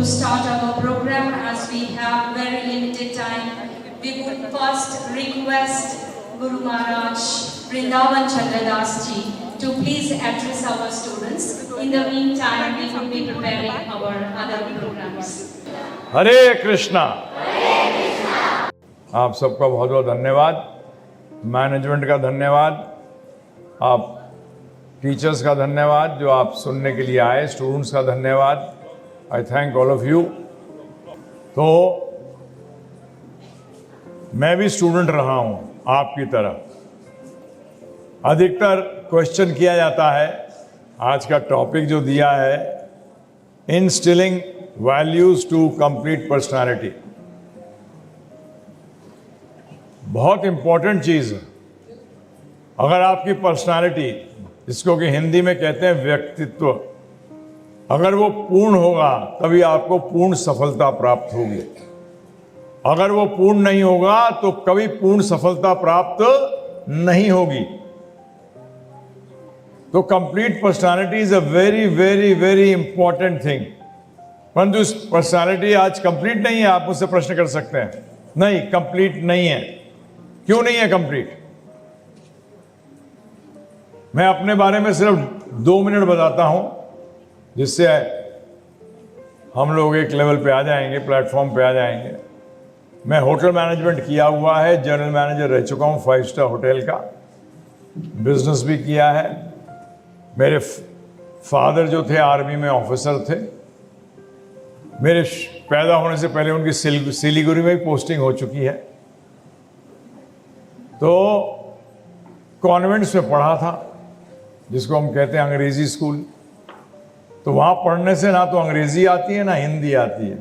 to start our program, as we have very limited time, we would first request Guru Maharaj Vrindavan Chandradas ji to please address our students. In the meantime, we will be preparing our other programs. हरे कृष्णा। आप सबका बहुत बहुत धन्यवाद, management का धन्यवाद, आप teachers का धन्यवाद जो आप सुनने के लिए आए, स्टूडेंट्स का धन्यवाद। आई थैंक ऑल ऑफ यू। तो मैं भी स्टूडेंट रहा हूं आपकी तरह। अधिकतर क्वेश्चन किया जाता है, आज का टॉपिक जो दिया है, instilling values to complete personality. बहुत इंपॉर्टेंट चीज है। अगर आपकी पर्सनालिटी, जिसको कि हिंदी में कहते हैं व्यक्तित्व, अगर वो पूर्ण होगा तभी आपको पूर्ण सफलता प्राप्त होगी। अगर वो पूर्ण नहीं होगा तो कभी पूर्ण सफलता प्राप्त नहीं होगी। तो complete personality is a very very very important thing. परंतु इस पर्सनालिटी आज कंप्लीट नहीं है। आप मुझसे प्रश्न कर सकते हैं, नहीं कंप्लीट नहीं है। क्यों नहीं है कंप्लीट? मैं अपने बारे में सिर्फ 2 मिनट बताता हूं, जिससे हम लोग एक लेवल पे आ जाएंगे, प्लेटफॉर्म पे आ जाएंगे। मैं होटल मैनेजमेंट किया हुआ है, जनरल मैनेजर रह चुका हूं 5 स्टार होटल का, बिजनेस भी किया है। मेरे फादर जो थे आर्मी में ऑफिसर थे। मेरे पैदा होने से पहले उनकी सिलीगुड़ी में भी पोस्टिंग हो चुकी है। तो कॉन्वेंट्स में पढ़ा था, जिसको हम कहते हैं अंग्रेजी स्कूल। तो वहां पढ़ने से ना तो अंग्रेजी आती है ना हिंदी आती है,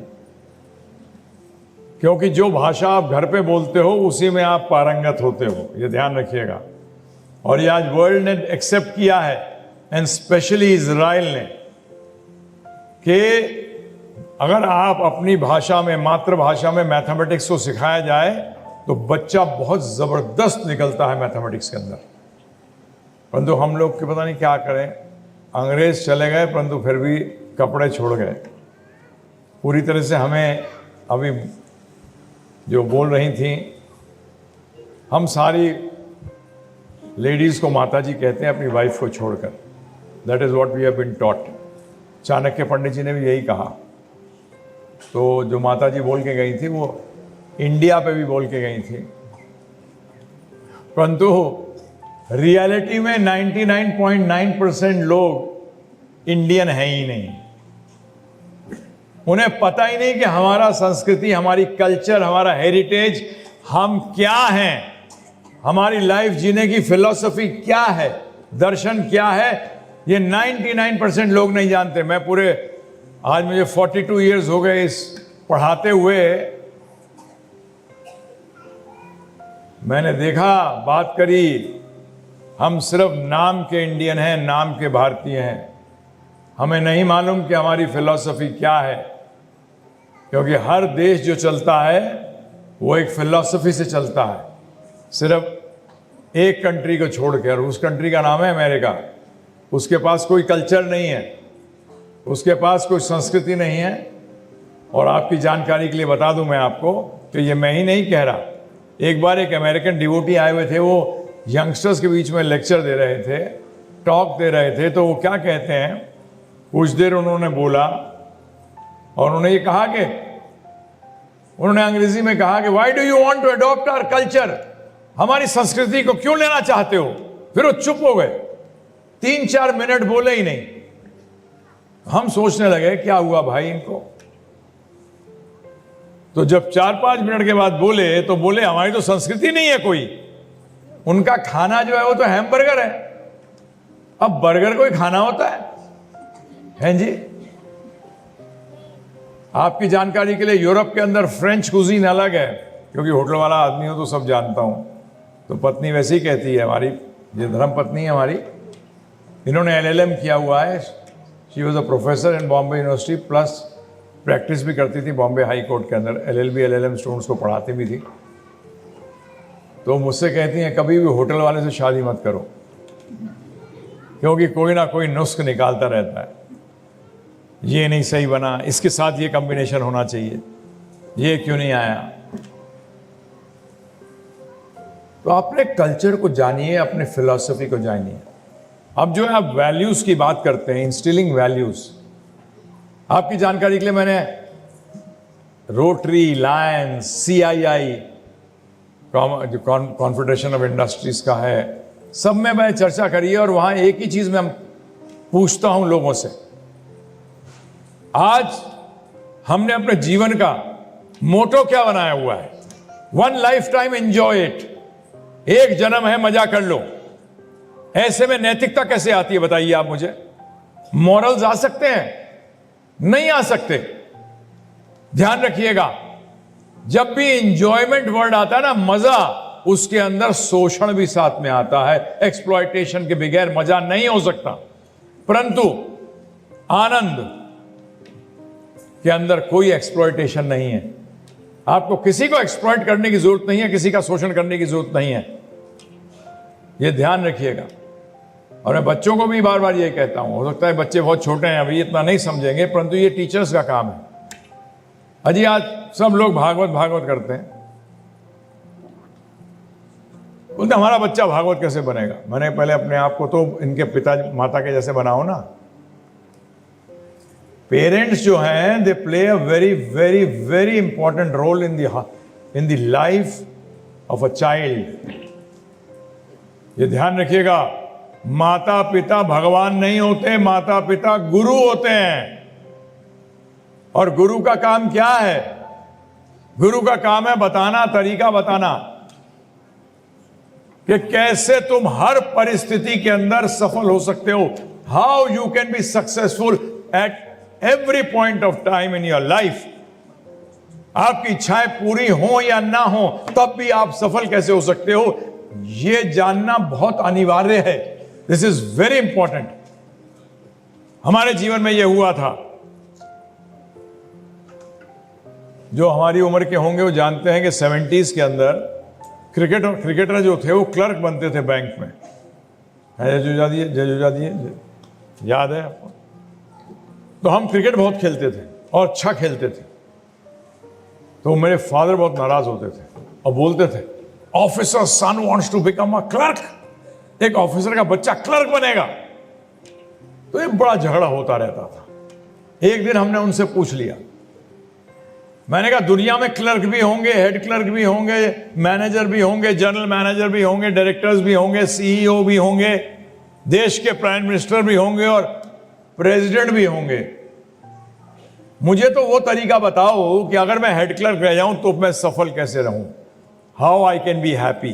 क्योंकि जो भाषा आप घर पे बोलते हो उसी में आप पारंगत होते हो, ये ध्यान रखिएगा। और ये आज वर्ल्ड ने एक्सेप्ट किया है, एंड स्पेशली इजराइल ने, कि अगर आप अपनी भाषा में, मातृभाषा में मैथमेटिक्स को सिखाया जाए तो बच्चा बहुत जबरदस्त निकलता है मैथमेटिक्स के अंदर। परंतु हम लोग के पता नहीं क्या करें, अंग्रेज चले गए परंतु फिर भी कपड़े छोड़ गए पूरी तरह से। हमें अभी जो बोल रही थी, हम सारी लेडीज को माताजी कहते हैं अपनी वाइफ को छोड़कर। That is what we have been taught. Chanakya Pandit ji ने भी यही कहा। तो जो माताजी बोल के गई थी वो इंडिया पे भी बोल के गई थी, परंतु रियलिटी में 99.9% लोग इंडियन है ही नहीं। उन्हें पता ही नहीं कि हमारा संस्कृति, हमारी कल्चर, हमारा हेरिटेज, हम क्या हैं, हमारी लाइफ जीने की फिलॉसफी क्या है, दर्शन क्या है, ये 99% लोग नहीं जानते। मैं पूरे, आज मुझे 42 इयर्स हो गए इस पढ़ाते हुए। मैंने देखा, बात करी, हम सिर्फ नाम के इंडियन हैं, नाम के भारतीय हैं। हमें नहीं मालूम कि हमारी फिलॉसफी क्या है, क्योंकि हर देश जो चलता है वो एक फिलॉसफी से चलता है। सिर्फ एक कंट्री को छोड़कर, उस कंट्री का नाम है अमेरिका। उसके पास कोई कल्चर नहीं है, उसके पास कोई संस्कृति नहीं है। और आपकी जानकारी के लिए बता दूं मैं आपको, तो ये मैं ही नहीं कह रहा। एक बार एक अमेरिकन डिवोटी आए हुए थे, वो यंगस्टर्स के बीच में लेक्चर दे रहे थे, टॉक दे रहे थे। तो वो क्या कहते हैं, कुछ देर उन्होंने बोला और उन्होंने ये कहा कि, उन्होंने अंग्रेजी में कहा कि why do you want to adopt our culture, हमारी संस्कृति को क्यों लेना चाहते हो। फिर वो चुप हो गए, 3-4 मिनट बोले ही नहीं। हम सोचने लगे क्या हुआ भाई इनको। तो जब 4-5 मिनट के बाद बोले तो बोले हमारी तो संस्कृति नहीं है कोई। उनका खाना जो है वो तो हैमबर्गर है। अब बर्गर कोई खाना होता है जी? आपकी जानकारी के लिए यूरोप के अंदर फ्रेंच कुजीन अलग है, क्योंकि होटल वाला आदमी हो तो सब जानता हूं। तो पत्नी वैसे ही कहती है, हमारी ये धर्म पत्नी है हमारी, इन्होंने LLM किया हुआ है। She was a professor in Bombay university, plus practice भी करती थी बॉम्बे हाई कोर्ट के अंदर। LLB LLM स्टूडेंट्स को पढ़ाती भी थी। तो मुझसे कहती हैं कभी भी होटल वाले से शादी मत करो, क्योंकि कोई ना कोई नुस्ख निकालता रहता है। ये नहीं सही बना, इसके साथ ये कॉम्बिनेशन होना चाहिए, ये क्यों नहीं आया। तो अपने कल्चर को जानिए, अपने फिलॉसफी को जानिए। अब जो है आप वैल्यूज की बात करते हैं, इंस्टिलिंग वैल्यूज। आपकी जानकारी के लिए मैंने रोटरी, लायंस, CII जो कॉन्फेडरेशन ऑफ इंडस्ट्रीज का है, सब में मैं चर्चा करी है। और वहां एक ही चीज मैं पूछता हूं लोगों से, आज हमने अपने जीवन का मोटो क्या बनाया हुआ है? One life time enjoy it. एक जन्म है, मजा कर लो। ऐसे में नैतिकता कैसे आती है बताइए आप मुझे? मॉरल्स आ सकते हैं? नहीं आ सकते। ध्यान रखिएगा, जब भी इंजॉयमेंट वर्ड आता है ना, मजा, उसके अंदर शोषण भी साथ में आता है। एक्सप्लॉयटेशन के बगैर मजा नहीं हो सकता। परंतु आनंद के अंदर कोई एक्सप्लॉयटेशन नहीं है। आपको किसी को एक्सप्लॉइट करने की जरूरत नहीं है, किसी का शोषण करने की जरूरत नहीं है। यह ध्यान रखिएगा। और मैं बच्चों को भी बार बार ये कहता हूं, हो सकता है बच्चे बहुत छोटे हैं, अभी इतना नहीं समझेंगे, परंतु ये टीचर्स का काम है। अजी आज सब लोग भागवत भागवत करते हैं, बोलते हमारा बच्चा भागवत कैसे बनेगा। मैंने पहले अपने आप को तो इनके पिता माता के जैसे बनाओ ना। पेरेंट्स जो हैं, they play a very very very important role in the life of a child. ये ध्यान रखिएगा, माता पिता भगवान नहीं होते, माता पिता गुरु होते हैं। और गुरु का काम क्या है? गुरु का काम है बताना, तरीका बताना कि कैसे तुम हर परिस्थिति के अंदर सफल हो सकते हो। How you can be successful at every point of time in your life. आपकी इच्छाएं पूरी हो या ना हो, तब भी आप सफल कैसे हो सकते हो, यह जानना बहुत अनिवार्य है। This is very important. हमारे जीवन में यह हुआ था। जो हमारी उम्र के होंगे वो जानते हैं कि 70s के अंदर क्रिकेटर जो थे वो क्लर्क बनते थे बैंक में। जजुजा दिए याद है आपको? तो हम क्रिकेट बहुत खेलते थे और अच्छा खेलते थे। तो मेरे फादर बहुत नाराज होते थे और बोलते थे, officer son wants to become a clerk. एक ऑफिसर का बच्चा क्लर्क बनेगा। तो ये बड़ा झगड़ा होता रहता था। एक दिन हमने उनसे पूछ लिया, मैंने कहा दुनिया में क्लर्क भी होंगे, हेड क्लर्क भी होंगे, मैनेजर भी होंगे, जनरल मैनेजर भी होंगे, डायरेक्टर्स भी होंगे, CEO भी होंगे, देश के प्राइम मिनिस्टर भी होंगे और प्रेसिडेंट भी होंगे। मुझे तो वो तरीका बताओ कि अगर मैं हेड क्लर्क रह जाऊं तो मैं सफल कैसे रहूं। How I can be happy.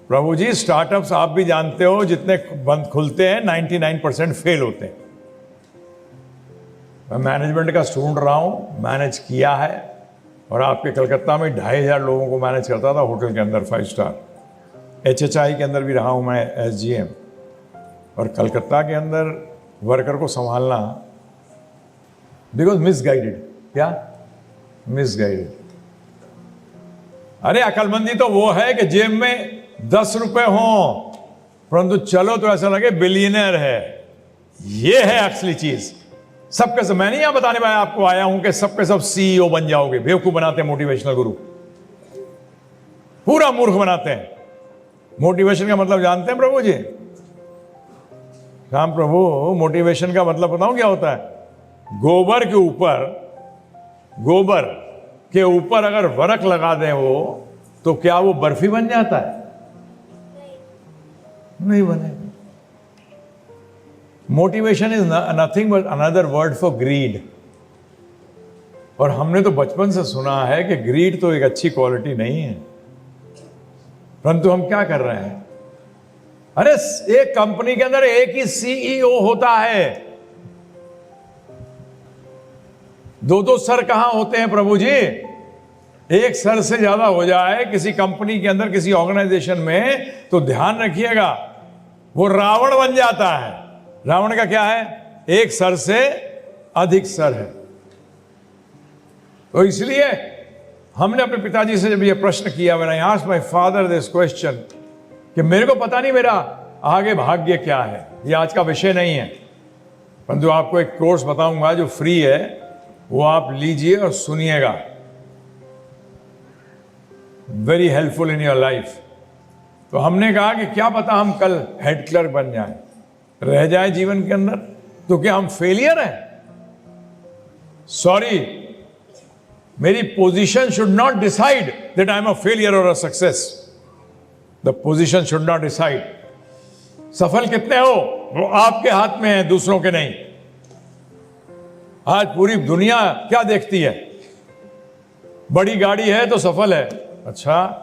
Prabhu ji, startups आप भी जानते हो, जितने बंद खुलते हैं 99% फेल होते हैं। मैं मैनेजमेंट का स्टूडेंट रहा हूं, मैनेज किया है। और आपके कलकत्ता में 2500 लोगों को मैनेज करता था होटल के अंदर, 5 स्टार। HHI के अंदर भी रहा हूं मैं, SGM। और कलकत्ता के अंदर वर्कर को संभालना, बिकॉज मिसगाइडेड। क्या मिसगाइडेड? अरे अकलमंदी तो वो है कि जेब में 10 रुपए हो, परंतु चलो तो ऐसा लगे बिलियनर है। ये है असली चीज। सबके सब, मैं नहीं यहां बताने में आपको आया हूं कि सबके सब CEO बन जाओगे। बेवकूफ बनाते हैं मोटिवेशनल गुरु, पूरा मूर्ख बनाते हैं। मोटिवेशन का मतलब जानते हैं प्रभु जी? राम प्रभु, मोटिवेशन का मतलब बताऊं क्या होता है? गोबर के ऊपर अगर वरक लगा दें वो, तो क्या वो बर्फी बन जाता है? नहीं बनेगा। Motivation is nothing but another word for greed. और हमने तो बचपन से सुना है कि ग्रीड तो एक अच्छी क्वालिटी नहीं है, परंतु हम क्या कर रहे हैं? अरे एक कंपनी के अंदर एक ही CEO होता है, 2 सर कहां होते हैं प्रभु जी? एक सर से ज्यादा हो जाए किसी कंपनी के अंदर, किसी ऑर्गेनाइजेशन में, तो ध्यान रखिएगा वो रावण बन जाता है। रावण का क्या है? एक सर से अधिक सर है। तो इसलिए हमने अपने पिताजी से जब ये प्रश्न किया, मैंने asked my father this question, कि मेरे को पता नहीं मेरा आगे भाग्य क्या है, ये आज का विषय नहीं है। परंतु आपको एक कोर्स बताऊंगा जो फ्री है, वो आप लीजिए और सुनिएगा। Very helpful in your life. तो हमने कहा कि क्या पता हम कल हेड क्लर्क बन जाएं, रह जाए जीवन के अंदर, तो क्या हम फेलियर हैं? सॉरी, मेरी position should not decide that I am a failure और a success. The position should not decide. सफल कितने हो वो आपके हाथ में है, दूसरों के नहीं। आज पूरी दुनिया क्या देखती है? बड़ी गाड़ी है तो सफल है। अच्छा,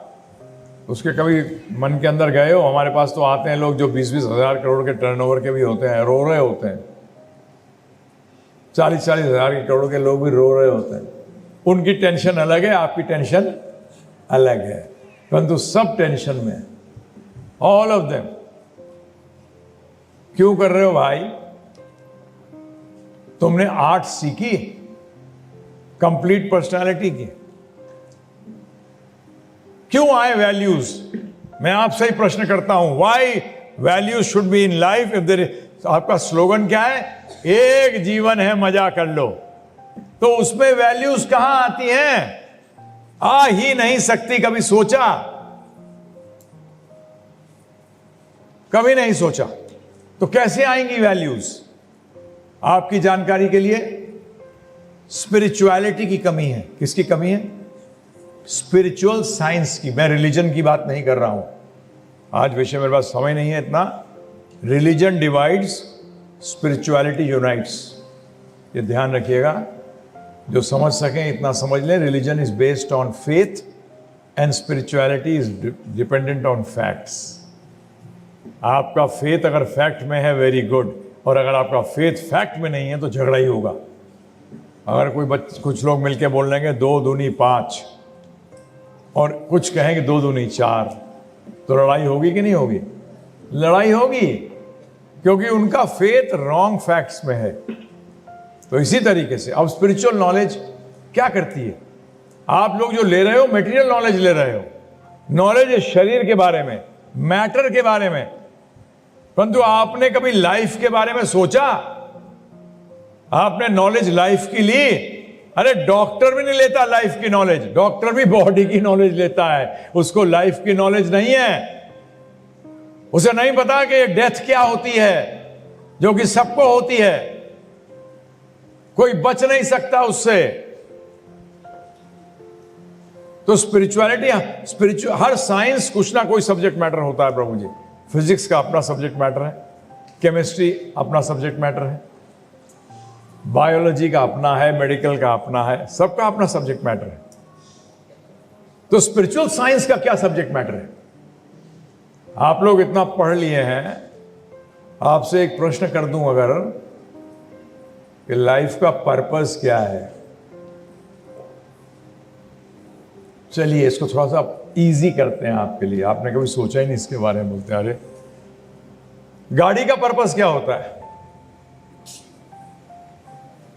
उसके कभी मन के अंदर गए हो? हमारे पास तो आते हैं लोग जो 20-20 हजार करोड़ के टर्नओवर के भी होते हैं, रो रहे होते हैं। 40-40 हजार के करोड़ के लोग भी रो रहे होते हैं। उनकी टेंशन अलग है, आपकी टेंशन अलग है, परंतु सब टेंशन में है, ऑल ऑफ देम। क्यों कर रहे हो भाई? तुमने आर्ट सीखी, कंप्लीट पर्सनालिटी की। क्यों आए वैल्यूज? मैं आपसे ही प्रश्न करता हूं, why values should be in life if there. आपका स्लोगन क्या है? एक जीवन है, मजा कर लो। तो उसमें वैल्यूज कहां आती हैं? आ ही नहीं सकती। कभी सोचा? कभी नहीं सोचा। तो कैसे आएंगी वैल्यूज? आपकी जानकारी के लिए, स्पिरिचुअलिटी की कमी है। किसकी कमी है? स्पिरिचुअल साइंस की। मैं रिलीजन की बात नहीं कर रहा हूं, आज विषय मेरे पास समय नहीं है इतना। Religion divides, spirituality unites. ये ध्यान रखिएगा, जो समझ सकें इतना समझ लें। Religion is based on faith and spirituality is dependent on facts. आपका फेथ अगर फैक्ट में है, वेरी गुड, और अगर आपका फेथ फैक्ट में नहीं है तो झगड़ा ही होगा। अगर कुछ लोग मिलकर बोल लेंगे 2 दूनी 5 और कुछ कहेंगे 2 दूनी 4, तो लड़ाई होगी कि नहीं होगी? लड़ाई होगी, क्योंकि उनका फेथ रॉन्ग फैक्ट्स में है। तो इसी तरीके से अब स्पिरिचुअल नॉलेज क्या करती है? आप लोग जो ले रहे हो मटेरियल नॉलेज ले रहे हो, नॉलेज है शरीर के बारे में, मैटर के बारे में, परंतु आपने कभी लाइफ के बारे में सोचा? आपने नॉलेज लाइफ की ली? अरे डॉक्टर भी नहीं लेता लाइफ की नॉलेज, डॉक्टर भी बॉडी की नॉलेज लेता है, उसको लाइफ की नॉलेज नहीं है। उसे नहीं पता कि डेथ क्या होती है, जो कि सबको होती है, कोई बच नहीं सकता उससे। तो स्पिरिचुअलिटी, हर साइंस कुछ ना कोई सब्जेक्ट मैटर होता है प्रभु जी। फिजिक्स का अपना सब्जेक्ट मैटर है, केमिस्ट्री अपना सब्जेक्ट मैटर है, बायोलॉजी का अपना है, मेडिकल का अपना है, सबका अपना सब्जेक्ट मैटर है। तो स्पिरिचुअल साइंस का क्या सब्जेक्ट मैटर है? आप लोग इतना पढ़ लिए हैं, आपसे एक प्रश्न कर दूं अगर, कि लाइफ का पर्पस क्या है? चलिए इसको थोड़ा सा इजी करते हैं आपके लिए। आपने कभी सोचा ही नहीं इसके बारे में। बोलते अरे गाड़ी का पर्पस क्या होता है?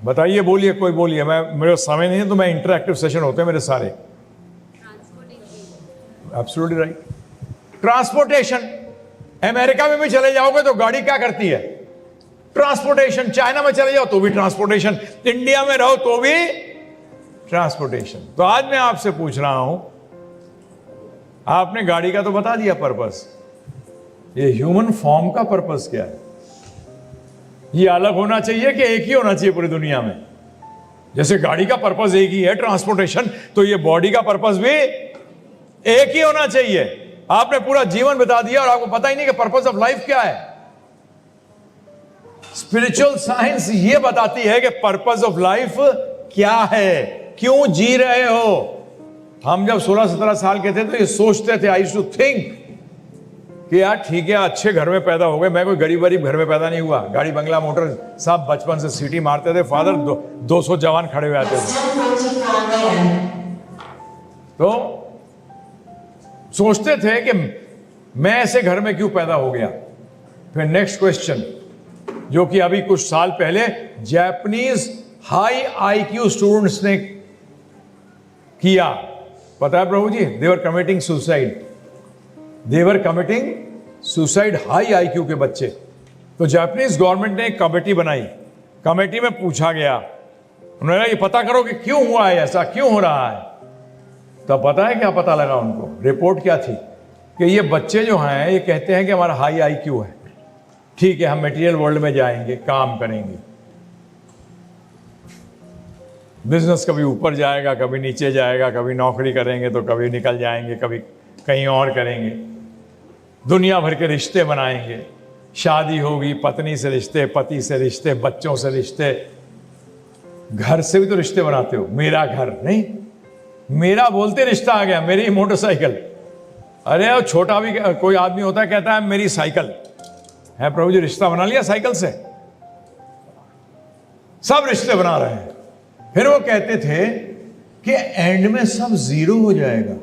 बताइए, बोलिए, कोई बोलिए। मेरे समय नहीं है तो मैं इंटरैक्टिव सेशन होते हैं मेरे सारे। Absolutely right, transportation. अमेरिका में भी चले जाओगे तो गाड़ी क्या करती है? ट्रांसपोर्टेशन। चाइना में चले जाओ तो भी ट्रांसपोर्टेशन, इंडिया में रहो तो भी ट्रांसपोर्टेशन। तो आज मैं आपसे पूछ रहा हूं, आपने गाड़ी का तो बता दिया पर्पस, ये ह्यूमन फॉर्म का पर्पस क्या है? ये अलग होना चाहिए कि एक ही होना चाहिए पूरी दुनिया में? जैसे गाड़ी का पर्पस एक ही है, ट्रांसपोर्टेशन, तो ये बॉडी का पर्पस भी एक ही होना चाहिए। आपने पूरा जीवन बिता दिया और आपको पता ही नहीं कि पर्पस ऑफ लाइफ क्या है। स्पिरिचुअल साइंस ये बताती है कि पर्पस ऑफ लाइफ क्या है, क्यों जी रहे हो। हम जब 16-17 साल के थे तो ये सोचते थे, आई यूज्ड टू थिंक कि यार ठीक है, अच्छे घर में पैदा हो गए। मैं कोई गरीब घर में पैदा नहीं हुआ, गाड़ी बंगला मोटर सब बचपन से सीटी मारते थे। फादर 200 जवान खड़े हुए आते थे। तो सोचते थे कि मैं ऐसे घर में क्यों पैदा हो गया। फिर नेक्स्ट क्वेश्चन, जो कि अभी कुछ साल पहले जापानीज हाई IQ स्टूडेंट्स ने किया, पता है प्रभु जी? देवर कमिटिंग सुसाइड, देवर कमिटिंग सुसाइड, हाई IQ के बच्चे। तो जापानीज गवर्नमेंट ने एक कमेटी बनाई कमेटी में पूछा गया, उन्होंने कहा ये पता करो कि क्यों हुआ है ऐसा, क्यों हो रहा है। तो पता है क्या पता लगा उनको? रिपोर्ट क्या थी कि ये बच्चे जो हैं ये कहते हैं कि हमारा हाई IQ है, ठीक है हम मटेरियल वर्ल्ड में जाएंगे, काम करेंगे, बिजनेस कभी ऊपर जाएगा, कभी नीचे जाएगा, कभी नौकरी करेंगे तो कभी निकल जाएंगे, कभी कहीं और करेंगे, दुनिया भर के रिश्ते बनाएंगे, शादी होगी, पत्नी से रिश्ते, पति से रिश्ते, बच्चों से रिश्ते, घर से भी तो रिश्ते बनाते हो। मेरा घर नहीं, मेरा बोलते रिश्ता आ गया, मेरी मोटरसाइकिल। अरे वो छोटा भी कोई आदमी होता है कहता है मेरी साइकिल है, प्रभु जी रिश्ता बना लिया साइकिल से। सब रिश्ते बना रहे हैं। फिर वो कहते थे कि एंड में सब जीरो हो जाएगा।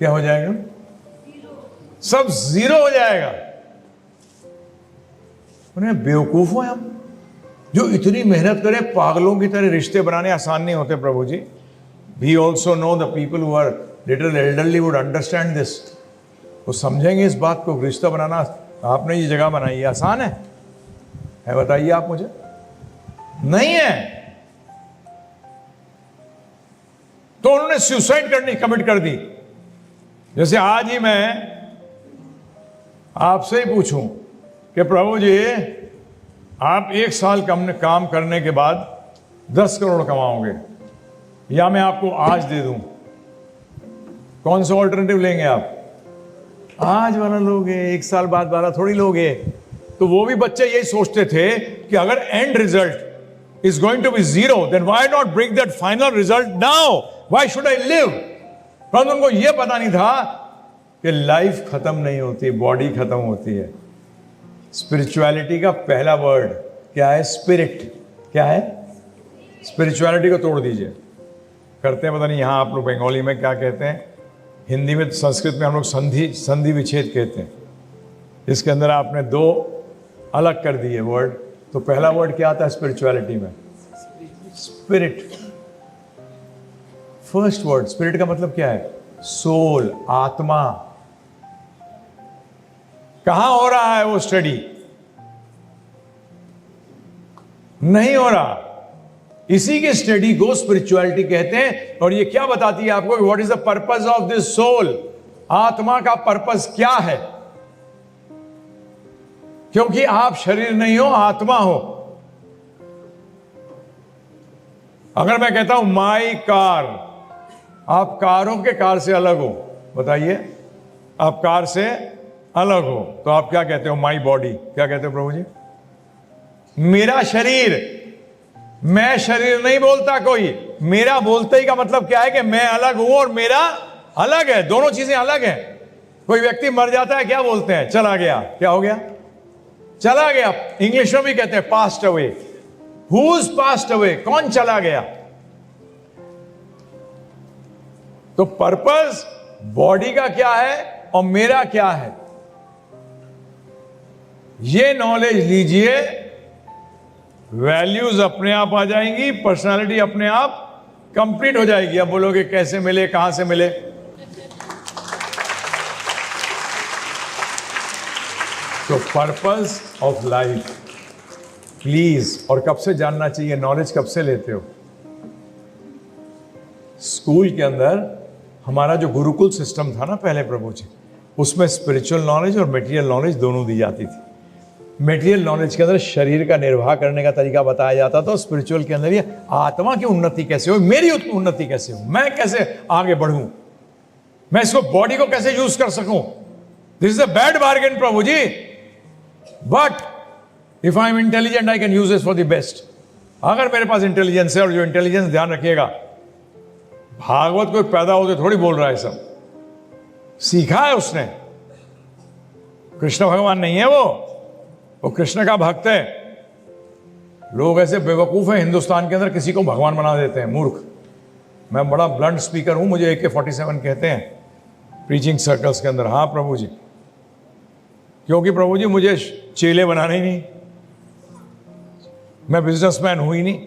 क्या हो जाएगा? सब जीरो हो जाएगा। उन्हें बेवकूफ हो हम, जो इतनी मेहनत करे, पागलों की तरह रिश्ते बनाने आसान नहीं होते प्रभु जी। We also know the people who are little elderly would understand this. वो समझेंगे इस बात को। रिश्ता बनाना आपने ये जगह बनाई है, आसान है बताइए आप मुझे? नहीं है। तो उन्होंने सुसाइड करने कमिट कर दी। जैसे आज ही मैं आपसे ही पूछूं कि प्रभु जी आप 1 साल काम करने के बाद 10 करोड़ कमाओगे, या मैं आपको आज दे दूं, कौन सा ऑल्टरनेटिव लेंगे आप? आज वाला लोगे, 1 साल बाद वाला थोड़ी लोगे। तो वो भी बच्चे यही सोचते थे कि अगर end result is going to be zero, then why not bring that final result now, why should I live. परंतु उनको यह पता नहीं था कि लाइफ खत्म नहीं होती, बॉडी खत्म होती है। स्पिरिचुअलिटी का पहला वर्ड क्या है? स्पिरिट। क्या है? स्पिरिचुअलिटी को तोड़ दीजिए। करते हैं पता नहीं यहाँ आप लोग बंगाली में क्या कहते हैं, हिंदी में, संस्कृत में हम लोग संधि विच्छेद कहते हैं। इसके अंदर आपने 2 अलग कर दिए वर्ड। तो पहला वर्ड क्या आता है स्पिरिचुअलिटी में? स्पिरिट। फर्स्ट वर्ड स्पिरिट का मतलब क्या है? सोल, आत्मा। कहां हो रहा है वो स्टडी? नहीं हो रहा। इसी के स्टडी को स्पिरिचुअलिटी कहते हैं। और ये क्या बताती है आपको कि what is the purpose of this soul? आत्मा का पर्पस क्या है? क्योंकि आप शरीर नहीं हो, आत्मा हो। अगर मैं कहता हूं माई कार, आप कारों के कार से अलग हो, बताइए, आप कार से अलग हो, तो आप क्या कहते हो? My body. क्या कहते हो प्रभु जी? मेरा शरीर। मैं शरीर नहीं बोलता कोई। मेरा बोलते ही का मतलब क्या है कि मैं अलग हूं और मेरा अलग है। दोनों चीजें अलग हैं। कोई व्यक्ति मर जाता है, क्या बोलते हैं? चला गया। क्या हो गया? चला गया। इंग्लिश में भी कहते हैं passed away. Who's passed away? कौन चला गया? तो पर्पस बॉडी का क्या है और मेरा क्या है, ये नॉलेज लीजिए, वैल्यूज अपने आप आ जाएंगी, पर्सनालिटी अपने आप कंप्लीट हो जाएगी। अब बोलोगे कैसे मिले, कहां से मिले? तो पर्पस ऑफ लाइफ प्लीज, और कब से जानना चाहिए? नॉलेज कब से लेते हो? स्कूल के अंदर हमारा जो गुरुकुल सिस्टम था ना पहले प्रभु जी, उसमें स्पिरिचुअल नॉलेज और मटेरियल नॉलेज दोनों दी जाती थी। मटेरियल नॉलेज के अंदर शरीर का निर्वाह करने का तरीका बताया जाता था, स्पिरिचुअल के अंदर ये आत्मा की उन्नति कैसे हो, मेरी उन्नति कैसे हो, मैं कैसे आगे बढ़ूं, मैं इसको बॉडी को कैसे यूज कर सकूं। This is a bad bargain प्रभु जी, but if I am intelligent I can use this for the best. अगर मेरे पास इंटेलिजेंस है, और जो इंटेलिजेंस ध्यान रखिएगा, भागवत कोई पैदा होते थोड़ी बोल रहा है, सब सीखा है उसने। कृष्ण भगवान नहीं है वो कृष्ण का भक्त है। लोग ऐसे बेवकूफ हैं हिंदुस्तान के अंदर, किसी को भगवान बना देते हैं, मूर्ख। मैं बड़ा ब्लंट स्पीकर हूं, मुझे AK-47 कहते हैं प्रीचिंग सर्कल्स के अंदर। हाँ प्रभु जी, क्योंकि प्रभु जी मुझे चेले बनाने ही नहीं, मैं बिजनेसमैन हुई नहीं।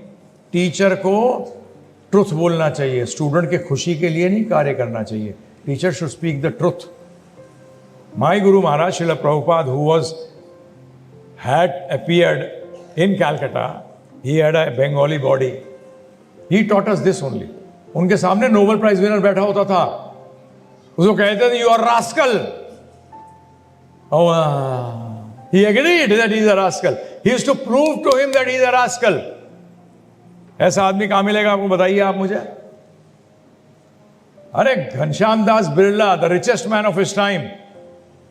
टीचर को ट्रुथ बोलना चाहिए, स्टूडेंट के खुशी के लिए नहीं कार्य करना चाहिए। Teacher should speak the truth. My guru Maharaj Srila Prabhupada, who was had appeared in Calcutta He had a Bengali body. He taught us this only. उनके सामने नोबेल प्राइज विनर बैठा होता था, उसको कहते थे you are rascal. He agreed that he is a rascal. He used to prove to him that he is a rascal. ऐसा आदमी कहां मिलेगा आपको, बताइए आप मुझे. अरे Ghanshyam Das Birla, the richest man of his time,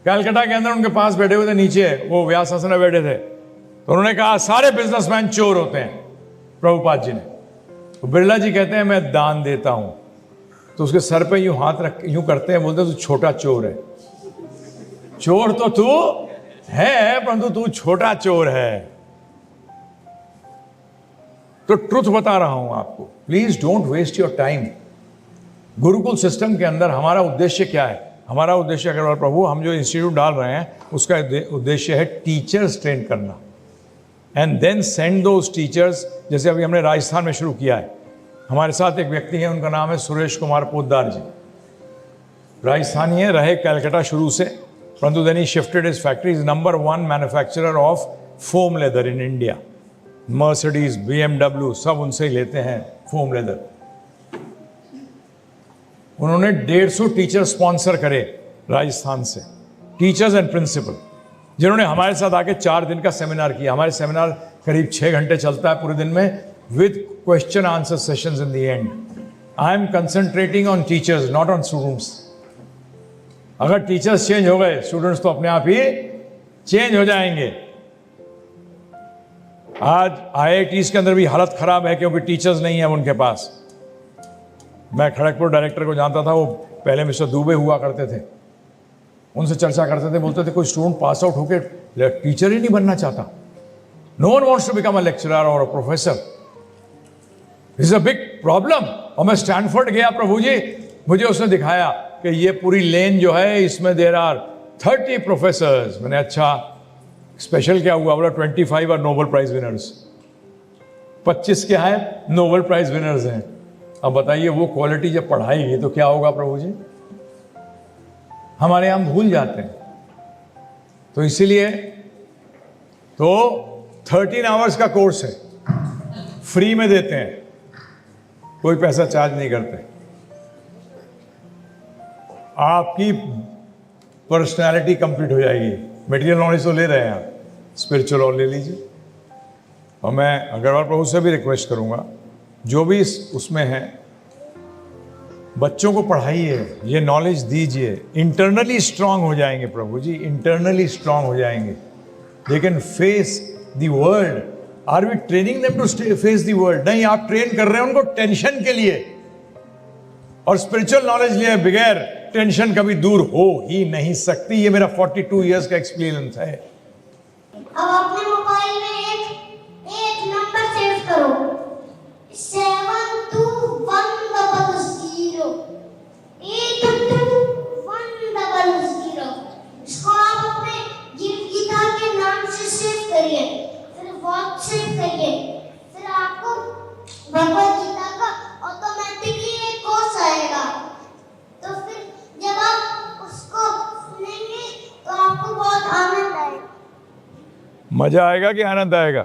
Calcutta के अंदर उनके पास बैठे हुए थे, नीचे वो व्यास आसन में बैठे थे, तो उन्होंने कहा सारे बिजनेसमैन चोर होते हैं. प्रभुपाद जी ने, तो बिरला जी कहते हैं मैं दान देता हूं, तो उसके सर पे यूं हाथ रख यूं करते हैं, बोलते तू छोटा चोर है. चोर तो तू है, परंतु तू छोटा चोर है. तो ट्रुथ बता रहा हूं आपको, please don't waste your time. Gurukul system के अंदर हमारा उद्देश्य क्या है? हमारा उद्देश्य, अग्रवाल प्रभु, हम जो इंस्टीट्यूट डाल रहे हैं उसका उद्देश्य है टीचर्स ट्रेन करना, and then send those teachers. जैसे अभी हमने राजस्थान में शुरू किया है, हमारे साथ एक व्यक्ति है, उनका नाम है सुरेश कुमार पोद्दार जी. राजस्थानी है, रहे कलकत्ता शुरू से, परंतु then he shifted his factory. Is number 1 manufacturer of foam leather in India. Mercedes, BMW सब उनसे ही लेते हैं फोम लेदर. उन्होंने 150 टीचर स्पॉन्सर करे राजस्थान से, टीचर्स एंड प्रिंसिपल, जिन्होंने हमारे साथ आके 4 दिन का सेमिनार किया. हमारे सेमिनार करीब 6 घंटे चलता है पूरे दिन में, with question answer sessions in the end. I am concentrating on teachers, not on students. अगर टीचर्स चेंज हो गए, स्टूडेंट्स तो अपने आप ही चेंज हो जाएंगे. आज IITs के अंदर भी हालत खराब है, क्योंकि टीचर्स नहीं है उनके पास. मैं खड़गपुर डायरेक्टर को जानता था, वो पहले मिस्टर दुबे हुआ करते थे, उनसे चर्चा करते थे, बोलते थे कोई स्टूडेंट पास आउट होकर टीचर ही नहीं बनना चाहता. No one wants to become a lecturer और a professor. This is a big problem. और मैं स्टैनफोर्ड गया प्रभु जी, मुझे उसने दिखाया कि ये पूरी लेन जो है, इसमें देर आर 30 प्रोफेसर्स. मैंने अच्छा स्पेशल क्या हुआ? बोला 25 आर नोबेल प्राइज विनर्स. 25 क्या है? नोबेल प्राइज विनर्स हैं. अब बताइए वो क्वालिटी जब पढ़ाएगी तो क्या होगा प्रभु जी? हमारे हम भूल जाते हैं. तो इसीलिए तो 13 आवर्स का कोर्स है, फ्री में देते हैं, कोई पैसा चार्ज नहीं करते. आपकी पर्सनालिटी कंप्लीट हो जाएगी. मटेरियल नॉलेज तो ले रहे हैं आप, स्पिरिचुअल और ले लीजिए. और मैं अग्रवाल प्रभु से भी रिक्वेस्ट करूंगा, जो भी उसमें है, बच्चों को पढ़ाइए, ये नॉलेज दीजिए. इंटरनली स्ट्रांग हो जाएंगे प्रभु जी, इंटरनली स्ट्रांग हो जाएंगे. They can face the world. Are we training them to face the world? नहीं, आप ट्रेन कर रहे हैं उनको टेंशन के लिए. और स्पिरिचुअल नॉलेज लिए बगैर टेंशन कभी दूर हो ही नहीं सकती. ये मेरा 42 इयर्स का एक्सपीरियंस है. अब अपने मोबाइल में एक नंबर सेव करो, 72100 82100. इसको आप अपने गीता के नाम से सेव करिए, फिर व्हाट्सएप करिए, फिर आपको भगवद गीता का ऑटोमेटिकली एक कोर्स आएगा. तो फिर जब आप उसको सुनेंगे तो आपको बहुत आनंद आएगा. मजा आएगा कि आनंद आएगा?